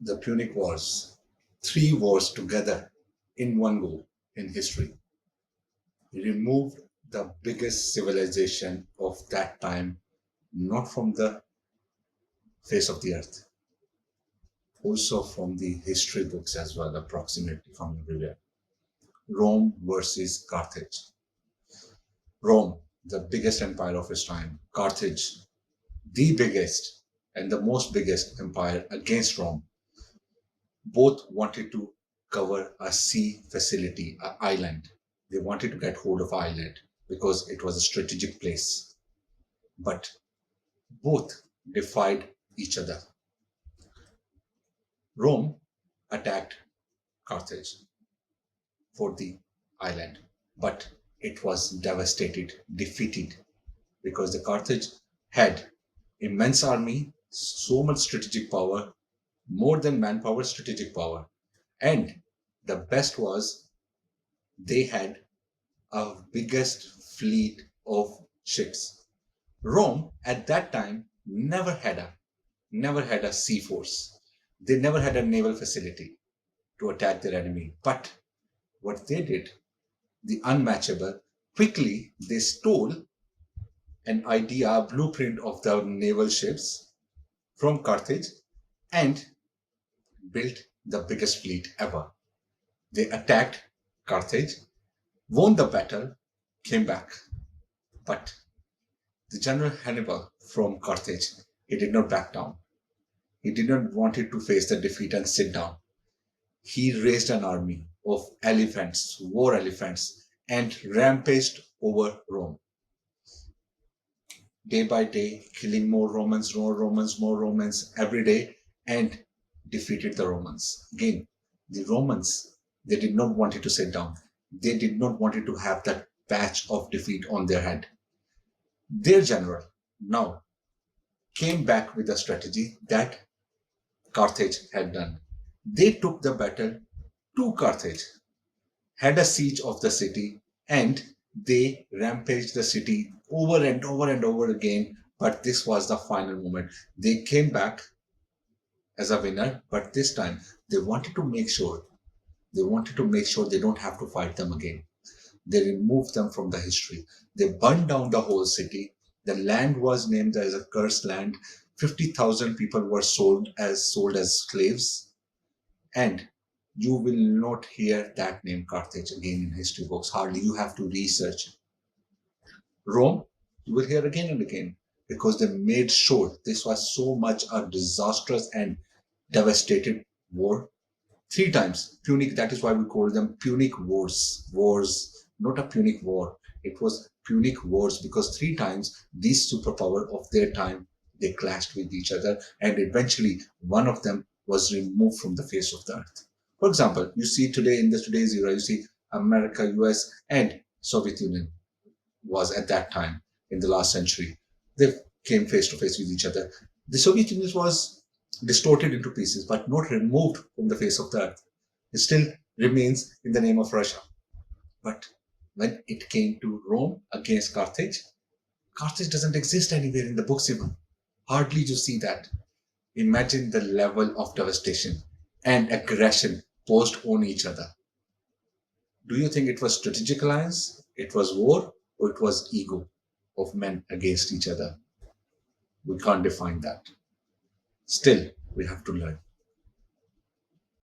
The Punic Wars, three wars together in one go in history, removed the biggest civilization of that time, not from the face of the earth, also from the history books as well, approximately from everywhere. Rome versus Carthage. Rome, the biggest empire of its time. Carthage, the biggest and the most biggest empire against Rome. Both wanted to cover a sea facility, an island. They wanted to get hold of island because it was a strategic place. But both defied each other. Rome attacked Carthage for the island, but it was devastated, defeated, because the Carthage had immense army, so much strategic power, more than manpower, strategic power. And the best was they had a biggest fleet of ships. Rome at that time never had a sea force. They never had a naval facility to attack their enemy. But what they did, the unmatchable, quickly they stole an idea, a blueprint of the naval ships from Carthage and built the biggest fleet ever. They attacked Carthage, won the battle, came back. But the general Hannibal from Carthage, he did not back down. He did not want it to face the defeat and sit down. He raised an army of elephants, war elephants, and rampaged over Rome. Day by day, killing more Romans, more Romans every day, and defeated the Romans. Again, the Romans, they did not want it to sit down. They did not want it to have that patch of defeat on their head. Their general now came back with a strategy that Carthage had done. They took the battle to Carthage, had a siege of the city, and they rampaged the city over and over and over again. But this was the final moment. They came back as a winner, but this time they wanted to make sure they don't have to fight them again. They removed them from the history. They burned down the whole city. The land was named as a cursed land. 50,000 people were sold as slaves, and you will not hear that name Carthage again in history books. Hardly. You have to research. Rome, you will hear again and again, because they made sure this was so much a disastrous and devastated war. Three times Punic. That is why we call them Punic Wars. Wars, not a Punic War. It was Punic Wars because three times these superpower of their time, they clashed with each other, and eventually one of them was removed from the face of the earth. For example, you see today in today's era, you see America, US, and Soviet Union was at that time in the last century. They came face to face with each other. The Soviet Union was distorted into pieces, but not removed from the face of the earth. It still remains in the name of Russia. But when it came to Rome against Carthage, Carthage doesn't exist anywhere in the books even. Hardly you see that. Imagine the level of devastation and aggression posed on each other. Do you think it was strategic alliance, it was war, or it was ego of men against each other? We can't define that. Still, we have to learn.